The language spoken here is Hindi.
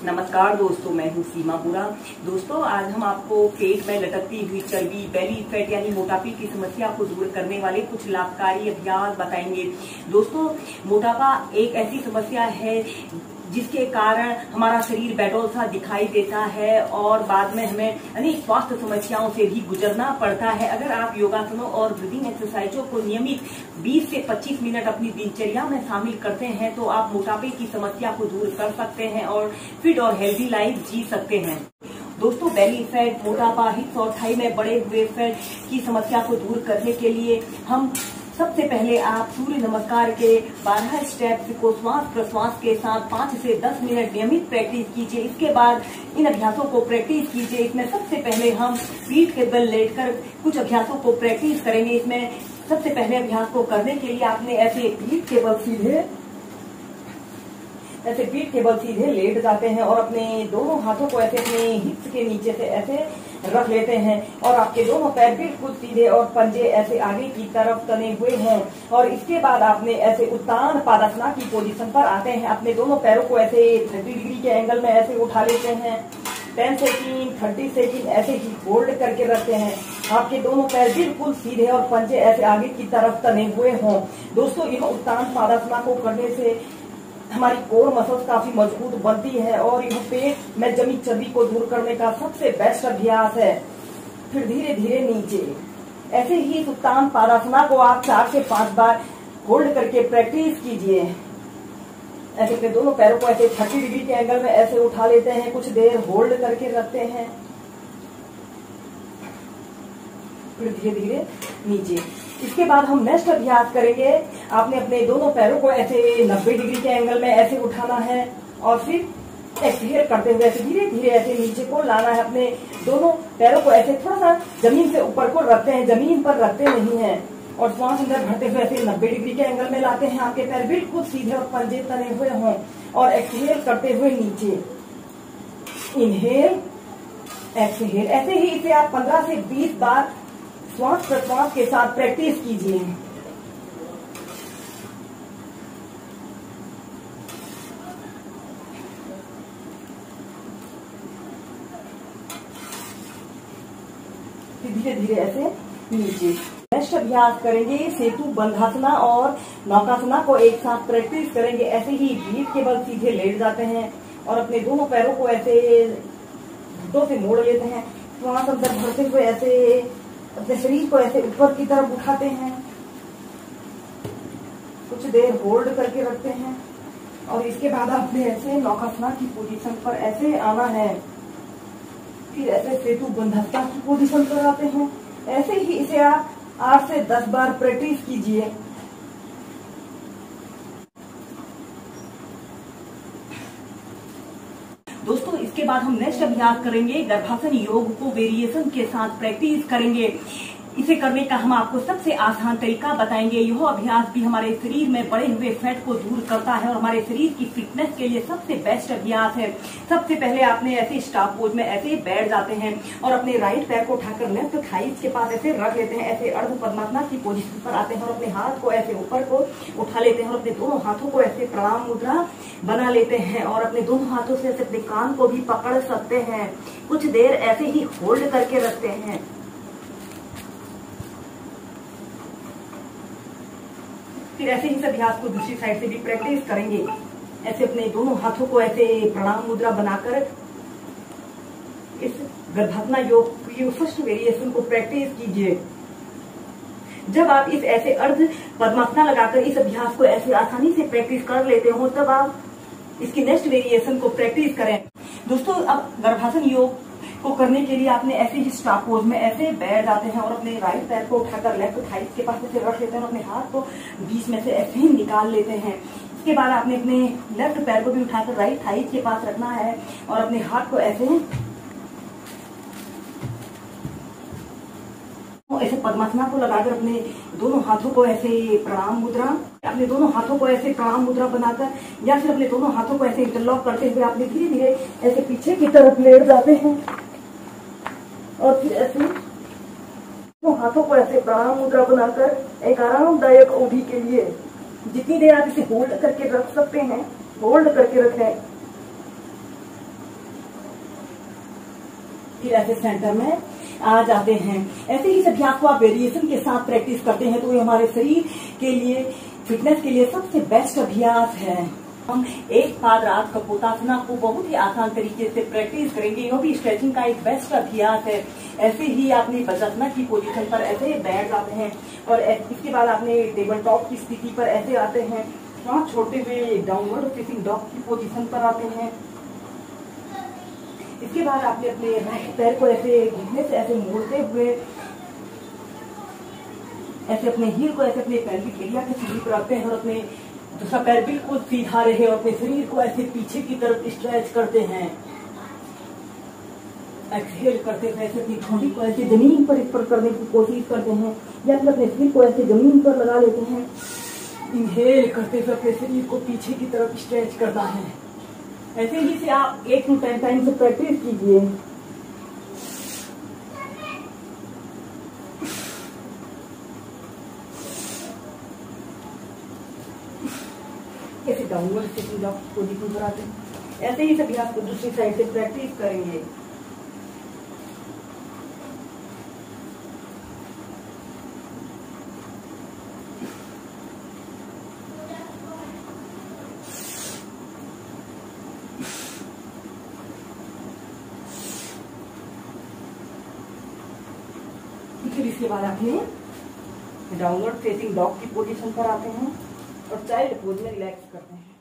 नमस्कार दोस्तों, मैं हूं सीमा बुरा। दोस्तों, आज हम आपको पेट में लटकती हुई चर्बी, बेली फैट यानी मोटापे की समस्या को दूर करने वाले कुछ लाभकारी अभ्यास बताएंगे। दोस्तों, मोटापा एक ऐसी समस्या है जिसके कारण हमारा शरीर बेडौल सा दिखाई देता है और बाद में हमें अनेक स्वास्थ्य समस्याओं से भी गुजरना पड़ता है। अगर आप योगासनों और ब्रीदिंग एक्सरसाइजों को नियमित 20 से 25 मिनट अपनी दिनचर्या में शामिल करते हैं तो आप मोटापे की समस्या को दूर कर सकते हैं और फिट और हेल्दी लाइफ जी सकते हैं। दोस्तों, बेली फैट, मोटापा, हिप्स और थाई में बढ़े हुए फैट की समस्या को दूर करने के लिए हम सबसे पहले आप सूर्य नमस्कार के 12 स्टेप्स को श्वास प्रश्वास के साथ 5 से 10 मिनट नियमित प्रैक्टिस कीजिए। इसके बाद इन अभ्यासों को प्रैक्टिस कीजिए। इसमें सबसे पहले हम पीठ के बल लेटकर कुछ अभ्यासों को प्रैक्टिस करेंगे। इसमें सबसे पहले अभ्यास को करने के लिए आपने ऐसे पीठ के बल सीधे लेट जाते हैं और अपने दोनों हाथों को ऐसे अपने हिप्स के नीचे से ऐसे रख लेते हैं और आपके दोनों पैर बिल्कुल सीधे और पंजे ऐसे आगे की तरफ तने हुए हैं। और इसके बाद आपने ऐसे उत्तान पादासना की पोजीशन पर आते हैं। अपने दोनों पैरों को ऐसे 30 डिग्री के एंगल में ऐसे उठा लेते हैं। 10 सेकंड, 30 सेकंड ऐसे ही होल्ड करके रखते हैं। आपके दोनों पैर बिल्कुल सीधे और पंजे ऐसे आगे की तरफ तने हुए हों। दोस्तों, यह उत्तान पादासना को करने से हमारी कोर मसल्स काफी मजबूत बनती है और यह पेट में जमी चर्बी को दूर करने का सबसे बेस्ट अभ्यास है। फिर धीरे धीरे नीचे ऐसे ही उत्तान पादासना को आप 4 से 5 बार होल्ड करके प्रैक्टिस कीजिए। ऐसे अपने दोनों पैरों को ऐसे 30 डिग्री के एंगल में ऐसे उठा लेते हैं, कुछ देर होल्ड करके रखते हैं, फिर धीरे धीरे नीचे। इसके बाद हम नेक्स्ट अभ्यास करेंगे। आपने अपने दोनों पैरों को ऐसे 90 डिग्री के एंगल में ऐसे उठाना है और फिर एक्सहेल करते हुए ऐसे धीरे धीरे ऐसे नीचे को लाना है। अपने दोनों पैरों को ऐसे थोड़ा सा जमीन से ऊपर को रखते हैं, जमीन पर रखते नहीं है और श्वास अंदर भरते हुए ऐसे 90 डिग्री के एंगल में लाते हैं। आपके पैर बिल्कुल सीधे और पंजे तने हुए हों और एक्सहेल करते हुए नीचे। Inhale, exhale. ऐसे ही इसे आप 15 से 20 बार श्वास प्रश्वास के साथ प्रैक्टिस कीजिए। धीरे धीरे ऐसे नीचे। नेक्स्ट अभ्यास करेंगे सेतु बंधासना और नौकासना को एक साथ प्रैक्टिस करेंगे। ऐसे ही पीठ के बल सीधे लेट जाते हैं और अपने दोनों पैरों को ऐसे घुटनों से मोड़ लेते हैं। श्वास अंदर भरते हुए ऐसे अपने शरीर को ऐसे ऊपर की तरफ उठाते हैं, कुछ देर होल्ड करके रखते हैं और इसके बाद आपने ऐसे नौकासना की पोजीशन पर ऐसे आना है। फिर ऐसे सेतु बंधासना की पोजीशन पर आते हैं। ऐसे ही इसे आप 8 से 10 बार प्रैक्टिस कीजिए। दोस्तों, इसके बाद हम नेक्स्ट अभ्यास करेंगे गर्भासन योग को वेरिएशन के साथ प्रैक्टिस करेंगे। इसे करने का हम आपको सबसे आसान तरीका बताएंगे। यह अभ्यास भी हमारे शरीर में बढ़े हुए फैट को दूर करता है और हमारे शरीर की फिटनेस के लिए सबसे बेस्ट अभ्यास है। सबसे पहले आपने ऐसे स्टाफ पोज में ऐसे बैठ जाते हैं और अपने राइट पैर को उठाकर लेफ्ट थाइस के पास ऐसे रख लेते हैं। ऐसे अर्ध पद्मासना की पोजीशन पर आते हैं और अपने हाथ को ऐसे ऊपर को उठा लेते हैं और अपने दोनों हाथों को ऐसे प्रणाम मुद्रा बना लेते हैं और अपने दोनों हाथों से ऐसे अपने कान को भी पकड़ सकते हैं। कुछ देर ऐसे ही होल्ड करके रखते हैं। फिर ऐसे ही इस अभ्यास को दूसरी साइड से भी प्रैक्टिस करेंगे। ऐसे अपने दोनों हाथों को ऐसे प्रणाम मुद्रा बनाकर इस गर्भासना योग की फर्स्ट वेरिएशन को प्रैक्टिस कीजिए। जब आप इस ऐसे अर्ध पद्मासना लगाकर इस अभ्यास को ऐसे आसानी से प्रैक्टिस कर लेते हो तब आप इसकी नेक्स्ट वेरिएशन को प्रैक्टिस करें। दोस्तों, अब गर्भासन योग को करने के लिए आपने ऐसे ही स्टाफ पोज में ऐसे बैठ जाते हैं और अपने राइट पैर को उठाकर लेफ्ट थाइस के पास ऐसे रख लेते हैं और अपने हाथ को बीच में से ऐसे ही निकाल लेते हैं। इसके बाद आपने अपने लेफ्ट पैर को भी उठाकर राइट थाइस के पास रखना है और अपने हाथ को ऐसे पद्मासना को लगाकर अपने दोनों हाथों को ऐसे प्रणाम मुद्रा बनाकर या फिर अपने दोनों हाथों को ऐसे इंटरलॉक करते हुए आपने धीरे धीरे ऐसे पीछे की तरफ लेट जाते हैं और फिर ऐसे हाथों को ऐसे प्रणाम मुद्रा बनाकर एक आरामदायक अवधि के लिए जितनी देर आप इसे होल्ड करके रख सकते हैं होल्ड करके रखें। फिर ऐसे सेंटर में आ जाते हैं। ऐसे ही अभ्यास को आप वेरिएशन के साथ प्रैक्टिस करते हैं तो ये हमारे शरीर के लिए, फिटनेस के लिए सबसे बेस्ट अभ्यास है। हम एक पाद कपोतासना को बहुत ही आसान तरीके से प्रैक्टिस करेंगे। यह भी स्ट्रेचिंग का एक बेस्ट अभ्यास है। ऐसे ही आपने वज्रासन की पोजीशन पर ऐसे बैठ जाते हैं और इसके बाद आपने टेबल टॉप की स्थिति पर ऐसे आते हैं, सांस छोड़ते हुए डाउनवर्ड फेसिंग डॉग की पोजीशन पर आते हैं। इसके बाद आपने अपने राइट पैर को ऐसे घुटने से ऐसे मोड़ते हुए ऐसे अपने हील को ऐसे अपने पैल्विक एरिया के शरीर पर रखते हैं और अपने दूसरा पैर बिल्कुल सीधा रहे और अपने शरीर को ऐसे पीछे की तरफ स्ट्रेच करते हैं। एक्सहेल करते हुए ऐसे अपनी ठोड़ी को ऐसे जमीन पर इस पर करने की कोशिश करते हैं या फिर अपने शरीर को ऐसे जमीन पर लगा लेते हैं। इनहेल करते हुए अपने शरीर को पीछे की तरफ स्ट्रेच करना है। ऐसे ही से आप 8 to 10 टाइम से प्रैक्टिस कीजिए। ऐसे डाउनवर्ड फेसिंग डॉग पोजीशन पर आते हैं। ऐसे ही सभी आपको दूसरी साइड से प्रैक्टिस करेंगे। फिर इसके बाद आपने डाउनवर्ड फेसिंग डॉग की पोजीशन पर आते हैं और चाइल्ड पोज में रिलैक्स करते हैं।